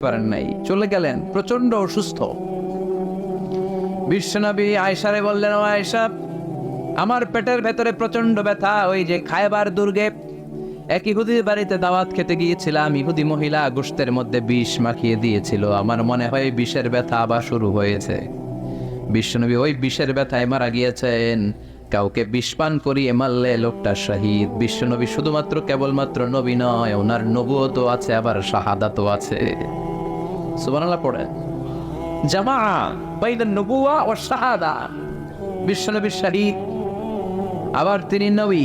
পারেন নাই, চলে গেলেন, প্রচন্ড অসুস্থ। বিশ্বনবী আয়েশারে বললেন, ও আয়েশা, আমার পেটের ভেতরে প্রচন্ড ব্যথা। ওই যে খায়বার দুর্গে এক ইহুদির বাড়িতে দাওয়াত খেতে গিয়েছিলাম, ইহুদি মহিলা গোশতের মধ্যে বিষ মাখিয়ে দিয়েছিল, আমার মনে হয় বিষের ব্যথা আবার শুরু হয়েছে। বিশ্বনবী ওই বিষের ব্যথায় মারা গিয়েছেন। কাউকে বিষ পান করিয়ে মারলে লোকটা শহীদ। বিশ্বনবী শুধুমাত্র কেবলমাত্র নবী নয়, ওনার নবুয়তও আছে, আবার শাহাদাতও আছে। সুবহানাল্লাহ পড়ে। জামা বাইনান নবুওয়া ওয়াস শাহাদা। বিশ্বনবী শহীদ, আবার তিনি নবী।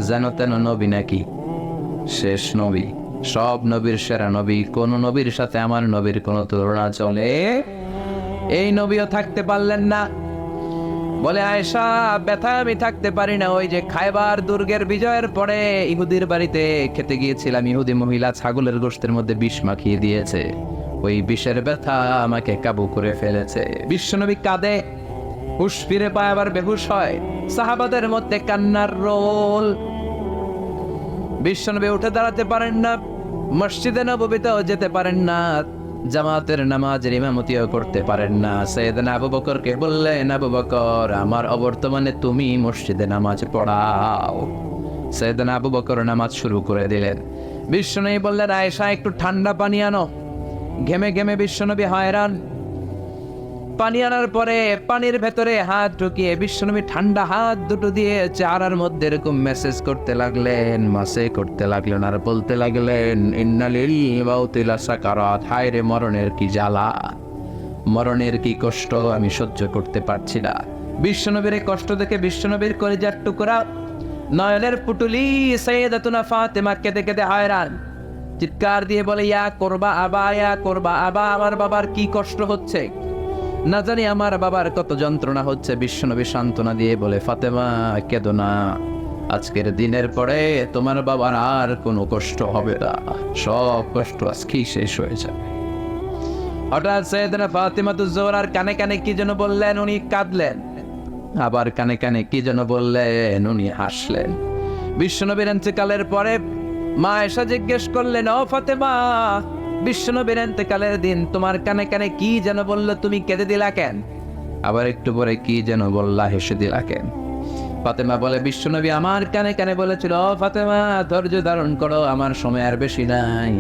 যেন তেন নবী নাকি? শেষ নবী, সব নবীর সেরা নবী। কোন নবীর সাথে আমার নবীর কোনো তুলনা চলে? এই নবীও থাকতে পারলেন না। বলে, আয়েশা, ব্যথা আমি থাকতে পারি না। ওই যে খায়বার দুর্গের বিজয়ের পরে ইহুদির বাড়িতে খেতে গিয়েছিলাম, ইহুদি মহিলা ছাগলের গোশতের মধ্যে বিষ মাখিয়ে দিয়েছে, ওই বিষের ব্যথা আমাকে কাবু করে ফেলেছে। বিশ্বনবী কাঁদে, হুশ ফিরে পায়, আবার বেহুশ হয়। সাহাবাদের মধ্যে কান্নার রোল। বিশ্বনবী উঠে দাঁড়াতে পারেন না, মসজিদে নববীতেও যেতে পারেন না, জামাতের নামাজের ইমামতিও করতে পারেন না। সাইয়েদনা আবু বকরকে বললেন, আবু বকর, আমার অবর্তমানে তুমি মসজিদে নামাজ পড়াও। সাইয়েদনা আবু বকর নামাজ শুরু করে দিলেন। বিশ্বনবী বললেন, আয়েশা, একটু ঠান্ডা পানি আনো। ঘেমে ঘেমে বিশ্বনবী হয়রান। পানি আনার পরে পানির ভেতরে হাত ঢুকিয়ে বিশ্বনবী ঠান্ডা হাত দুটো দিয়ে চেহারার মধ্যে এরকম মেসেজ করতে লাগলেন, মাসে করতে লাগলেন, আর বলতে লাগলেন, ইন্নালিল মাউতি লাসাকারাত। হায় রে, মরণের কি জ্বালা, মরণের কি কষ্ট, আমি সহ্য করতে পারছি না। বিশ্বনবীর এই কষ্ট দেখে বিশ্বনবীর কলিজার টুকরা, নয়নের পুটুলি সাইয়েদাতুনা ফাতেমা কেঁদে কেঁদে হয়রান। চিৎকার দিয়ে বলে, ইয়া করবা আবা, ইয়া করবা আবা, আমার বাবার কি কষ্ট হচ্ছে, না জানি আমার বাবার কত যন্ত্রণা হচ্ছে। বিশ্বনবী সান্ত্বনা দিয়ে বলে, ফাতেমা, কেঁদো না, আজকের দিনের পরে তোমার বাবার আর কোনো কষ্ট হবে না, সব কষ্ট আজকেই শেষ হয়ে যাবে। হঠাৎ সাইয়েদনা ফাতিমাতুজ জোহরার কানে কানে কি যেন বললেন, উনি কাঁদলেন। আবার কানে কানে কি যেন বললেন, উনি হাসলেন। বিশ্বনবীর ইন্তেকালের পরে মা আয়েশা জিজ্ঞেস করলেন, ও ফাতেমা, বিশ্বনবীর ইন্তেকালের দিন তোমার কানে কানে কি যেন বললো, তুমি কেঁদে দিলা কেন? আবার একটু পরে কি যেন বললা, হেসে দিলা কেন? ফাতেমা বলে, বিশ্বনবী আমার কানে কানে বলেছিল, ও ফাতেমা, ধৈর্য ধারণ করো, আমার সময় আর বেশি নাই,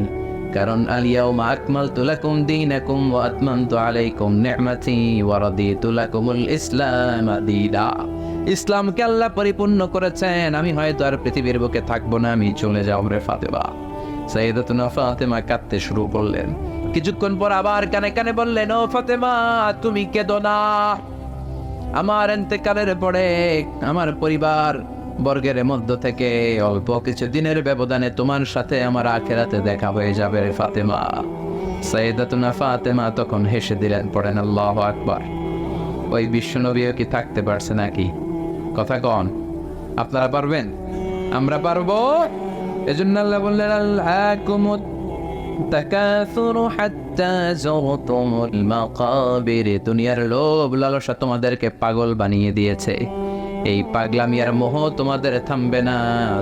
কারণ আলিয়াউমা আকমালতু লাকুম দীনাকুম ওয়া আতমামতু আলাইকুম নি'মাতি ওয়া রাদিতু লাকুমুল ইসলাম দীনা। ইসলামকে আল্লাহ পরিপূর্ণ করেছেন, আমি হয়তো আর পৃথিবীর বুকে থাকবো না, আমি চলে যাব রে ফাতেমা। সাইয়েদাতুনা ফাতেমা কাঁদতে শুরু করলেন। কিছুক্ষণ পর আবার কানে কানে বললেন, ও ফাতেমা, তুমি কেঁদো না, আমার ইন্তেকালের পরে আমার পরিবার বর্গের মধ্য থেকে অল্প কিছু দিনের ব্যবধানে তোমার সাথে আমার আখিরাতে দেখা হয়ে যাবে রে ফাতেমা। সাইয়েদাতুনা ফাতেমা তখন হেসে দিলেন, পড়েন আল্লাহু আকবার। ওই বিশ্বনবীও কি থাকতে পারছে নাকি? কথা কন, আপনারা পারবেন? আমরা পারবো? এজন্য আল্লাহ বললেন, আল্লাহকুমুত তাকাসুরু হাত্তা যুরতুমুল মাকাবির। দুনিয়ার লোভ লালসা তোমাদেরকে পাগল বানিয়ে দিয়েছে। এই পাগলামি আর মোহ তোমাদের থামবে না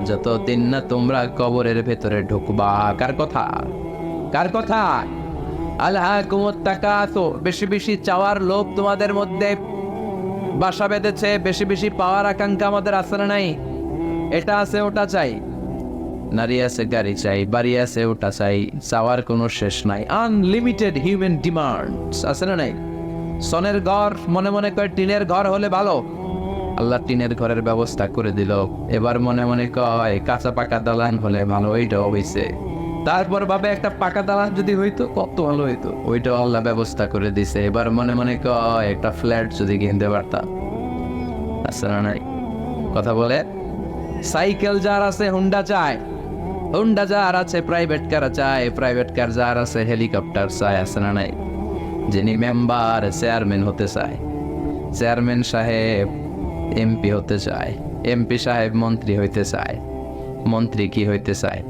যতদিন না তোমরা কবরের ভেতরে ঢুকবা। কার কথা? কার কথা? আল্লাহকুমুত তাকাসুর, বেশি বেশি চাওয়ার লোভ তোমাদের মধ্যে বাসা বেঁধেছে। বেশি বেশি পাওয়ার আকাঙ্ক্ষা আমাদের আছে না নাই? এটা আছে, ওটা চাই, নারী আছে, গাড়ি চাই, বাড়ি আছে, ওটা চাই, চাওয়ার কোনো শেষ নাই। আনলিমিটেড হিউম্যান ডিমান্ডস আছে না নাই? সনের ঘর মনে মনে করে টিনের ঘর হলে ভালো, আল্লাহ টিনের ঘরের ব্যবস্থা করে দিল। এবার মনে মনে কয় কাঁচা পাকা দালান হলে ভালো, ওইটাও হইছে। তারপর ভাবে একটা পাকা দালান যদি হইতো কত ভালো হইতো, ওইটাও আল্লাহ ব্যবস্থা করে দিছে। এবার মনে মনে কয় একটা ফ্ল্যাট যদি কিনতে পারতাম, আছে না নাই? কথা বলে। সাইকেল যার আছে হুন্ডা চায়, হুন্ডা যার আছে প্রাইভেট কার চায়, প্রাইভেট কার যার আছে হেলিকপ্টার চায়, আছে না নাই? যিনি মেম্বার চেয়ারম্যান হতে চায়, চেয়ারম্যান সাহেব এমপি হতে চায়, এমপি সাহেব মন্ত্রী হইতে চায়, মন্ত্রী কি হইতে চায়?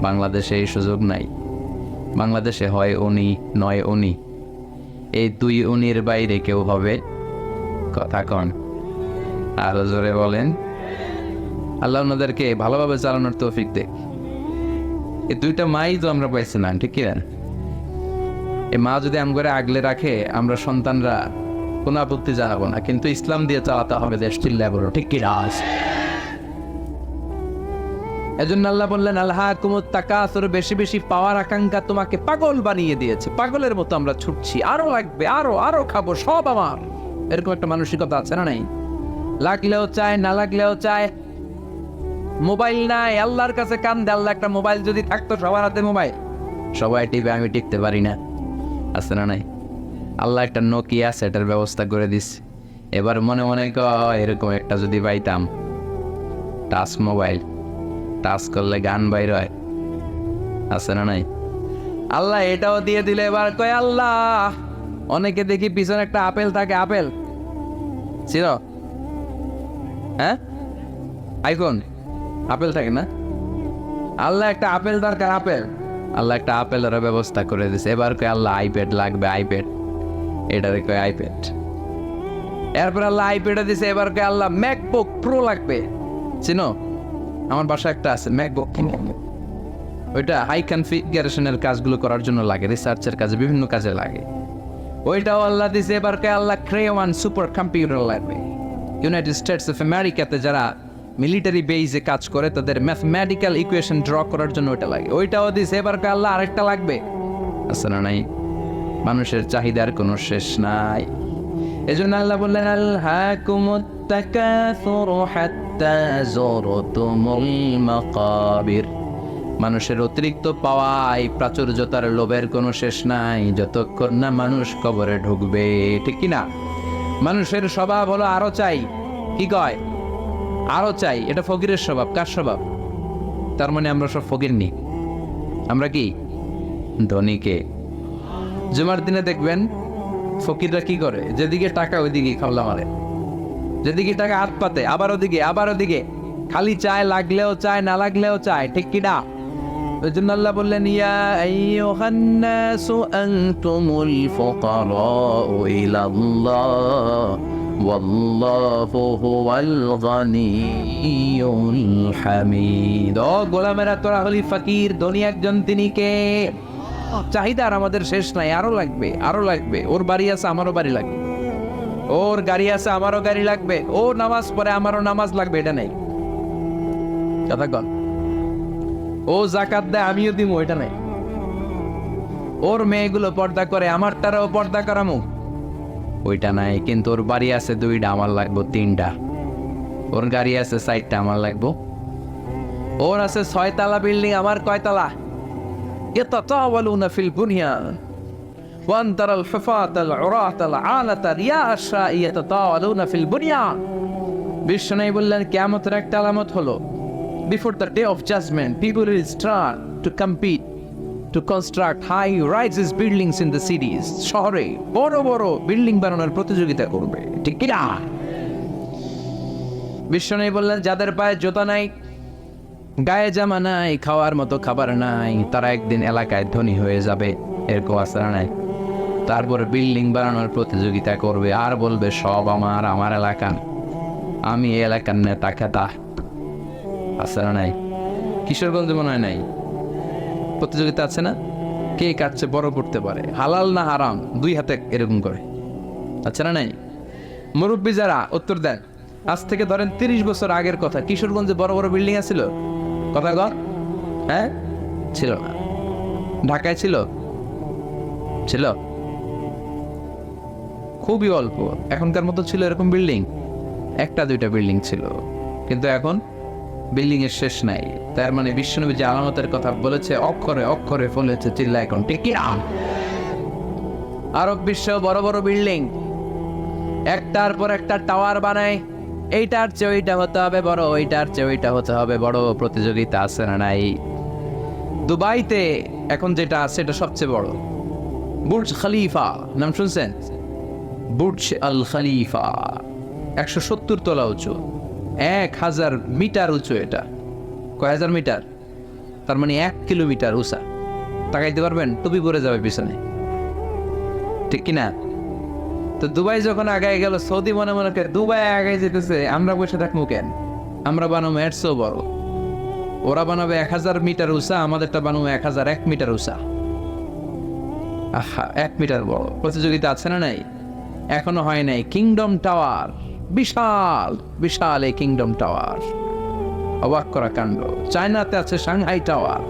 বাংলাদেশে এই সুযোগ নাই। বাংলাদেশে হয় উনি নয় উনি, এই দুই উনির বাইরে কেউ হবে? কথা কন, আরো জোরে বলেন। আল্লাহ ওনাদেরকে ভালোভাবে চালানোর তৌফিক দেখ। এই দুইটা মাই তো আমরা পাইছি না, ঠিক কি? এই মা যদি আম করে আগলে রাখে, আমরা সন্তানরা কোনো আপত্তি জানাবো না, কিন্তু ইসলাম দিয়ে চালাতে হবে দেশ। চিল্লায় বলো ঠিক কি রাজ। এজন্য আল্লাহ বললেন আলহাকুমুত তাকাসুর, বেশি বেশি পাওয়ার আকাঙ্ক্ষা তোমাকে পাগল বানিয়ে দিয়েছে। পাগলের মতো আমরা ছুটছি, আরো লাগবে, আরো আরো খাবো, সব আমার। এরকম একটা মানসিকতা আছে না নাই? লাগলেও চায়, না লাগলেও চায়। মোবাইল নাই, আল্লাহর কাছে কান দে, আল্লাহ একটা মোবাইল যদি থাকতো, সবার হাতে মোবাইল, সবাই টিপে, আমি টিপতে পারি না, আছে না নাই? আল্লাহ একটা নোকিয়া সেটার ব্যবস্থা করে দিচ্ছে। এবার মনে মনে কয় এরকম একটা যদি পাইতাম, টাচ মোবাইল, টাচ করলে গান বাইর হয়, আছে না নাই? আল্লাহ এটাও দিয়ে দিলে এবার কয় আল্লাহ, অনেকে দেখি পিছনে একটা আপেল থাকে, আপেল ছিল, হ্যাঁ আইফোন আপেল থাকে না? আল্লাহ একটা আপেল দরকার, আপেল, আল্লাহ একটা আপেলের ব্যবস্থা করে দিছে। এবার কয় আল্লাহ আইপ্যাড লাগবে, আইপ্যাড, এটারে কয় আইপ্যাড। এরপর আল্লাহ আইপ্যাডে দিছে, এবার কয় আল্লাহ ম্যাকবুক প্রো লাগবে। চিনো? আমার বাসায় একটা আছে ম্যাকবুক, ওইটা হাই কনফিগারেশনের কাজগুলো করার জন্য লাগে, রিসার্চের কাজে, বিভিন্ন কাজে লাগে। ওইটাও আল্লাহ দিছে। এবার কয় আল্লাহ ক্রেওয়ান সুপার কম্পিউটার লাগবে। ইউনাইটেড স্টেটস অফ আমেরিকাতে যারা মিলিটারি বেইজে কাজ করে, তাদের ম্যাথমেটিক্যাল ইকুয়েশন ড্র করার জন্য ওইটা লাগে, ওইটাও দিছে। এবার কয় আল্লাহ আরেকটা লাগবে, আছে না নাই? মানুষের চাহিদার কোনো শেষ নাই। এজন্য আল্লাহ বললেন আলহাকুমুত তাকাসুরু হাত্তা যুরতুমুল মাকাবির। মানুষের অতিরিক্ত পাওয়ায় প্রাচুর্যতার লোভের কোনো শেষ নাই, যতক্ষণ না মানুষ কবরে ঢুকবে, ঠিক কি না? মানুষের স্বভাব হলো আরো চাই, কি কয়? আরো চাই। এটা ফকিরের স্বভাব। কার স্বভাব? তার মানে আমরা সব ফকির নি, আমরা কি ধনীকে। জুমার দিনে দেখবেন ফকিররা কি করে, যেদিকে টাকা ওইদিকে খাওলা মারে, যেদিকে টাকা হাত পাতে, আবার ওদিকে, আবার ওদিকে, খালি চায়, লাগলেও চায়, না লাগলেও চায়, ঠিক কি না? ওই জন্য আল্লাহ বললেন ইয়া আইয়ুহান নাসু আনতুমুল ফুকারাউ ইলাল্লাহ ওয়াল্লাহু হুয়াল গানিয়ুল হামিদ। ও গোলামেরা, তোরা হলি ফকির, ধনী একজন তিনি কে। চাহিদার আমাদের শেষ নাই, আরো লাগবে, আরো লাগবে। ওর বাড়ি আছে, আমারও বাড়ি লাগবে, ওর গাড়ি আছে, আমারও গাড়ি লাগবে, ও নামাজ পড়ে, আমারও নামাজ লাগবে, এটা নেই কথা কন। ও জাকাত দেয়, আমিও দিব, এটা নেই। ওর মেয়েগুলো পর্দা করে, আমার তারাও পর্দা করামু, ওইটা নাই। কিন্তু ওর বাড়ি আছে 2টা, আমার লাগবো 3টা। ওর গাড়ি আছে 4টা, আমার লাগবো। ওর আছে 6 তলা বিল্ডিং, আমার কয় তলা? ইয়াতাতাওয়ালুনা feel বুনিয়ান one তারাল হুফাতাল উরাতাল আলাতা Riyasha ইয়াতাতাওয়ালুনা feel বুনিয়ান। Vishnu বললেন কিয়ামতের একটা আলামত হলো, before the day of judgment people will start to compete to construct high rises buildings in the cities. শহরে বড় বড় বিল্ডিং বানানোর প্রতিযোগিতা করবে, ঠিক কি না? বিষ্ণু বললেন যাদের পায়ে জুতা নাই, গায়ে জামা নাই, খাওয়ার মতো খাবার নাই, তারা একদিন এলাকায় ধনী হয়ে যাবে, এরকম আসার নাই। তারপরে বিল্ডিং বানানোর প্রতিযোগিতা করবে, আর বলবে সব আমার, আমার এলাকা, আমি এই এলাকার নেতা খেতা, আছে না নাই? কিশোরগঞ্জে মনে হয় নাই, প্রতিযোগিতা আছে না? কে কাটছে বড় করতে পারে, হালাল না হারাম, 2 হাতে এরকম করে, আছে না নাই? মুরব্বী যারা উত্তর দেন, আজ থেকে ধরেন 30 বছর আগের কথা, কিশোরগঞ্জে বড় বড় বিল্ডিং আছিল? কথা কর, হ্যাঁ ছিল না। ঢাকায় ছিল? ছিল খুবই অল্প। এখনকার মতো ছিল এরকম বিল্ডিং? 1-2টা বিল্ডিং ছিল, কিন্তু এখন বিল্ডিং এর শেষ নাই। তার মানে বিশ্বনবী যে আলামতের কথা বলেছে, অক্ষরে অক্ষরে ফলেছে, চিল্লা এখন ঠিক কি না? আরব বিশ্ব বড় বড় বিল্ডিং, একটার পর একটা টাওয়ার বানায়, এইটার চেয়ে ওইটা হতে হবে বড়, ওইটার চেয়ে ওইটা হতে হবে বড়, প্রতিযোগিতা আছে না নাই? দুবাইতে এখন যেটা আছে এটা সবচেয়ে বড়, বুর্জ খলিফা, নাম শুনছেন? বুর্জ আল খলিফা 170 তলা উঁচু, 1000 মিটার উঁচু। এটা কয় হাজার মিটার? তার মানে 1 কিলোমিটার উঁচা। তাকাইতে পারবেন? টুপি পরে যাবে পিছনে, ঠিক কিনা? তো দুবাই যখন আগায় গেল, সৌদি মনে মনে করে দুবাই আগায় যেতেছে, আমরা বসে থাকবো কেন? আমরা বানাবো এর চেয়েও বড়। ওরা বানাবে 1000 মিটার উঁচা, আমাদেরটা বানাবো 1001 মিটার উঁচা। আহা 1 মিটার বড় প্রতিযোগিতা আছে না নাই? এখনো হয় নাই। কিংডম টাওয়ার, বিশাল বিশাল এই কিংডম টাওয়ার, অবাক করা কাণ্ড। চায়নাতে আছে সাংহাই টাওয়ার,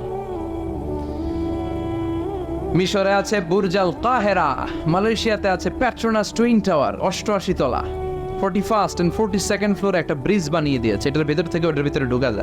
মিশরে আছে বুর্জ আল কাহেরা, মালয়েশিয়াতে আছে পেট্রোনাস টুইন টাওয়ার 88 তলা, 41st and 42nd ফ্লোরে একটা ব্রিজ বানিয়ে দিয়েছে, এটার ভিতর থেকে ওটার ভিতরে ঢোকা যায়।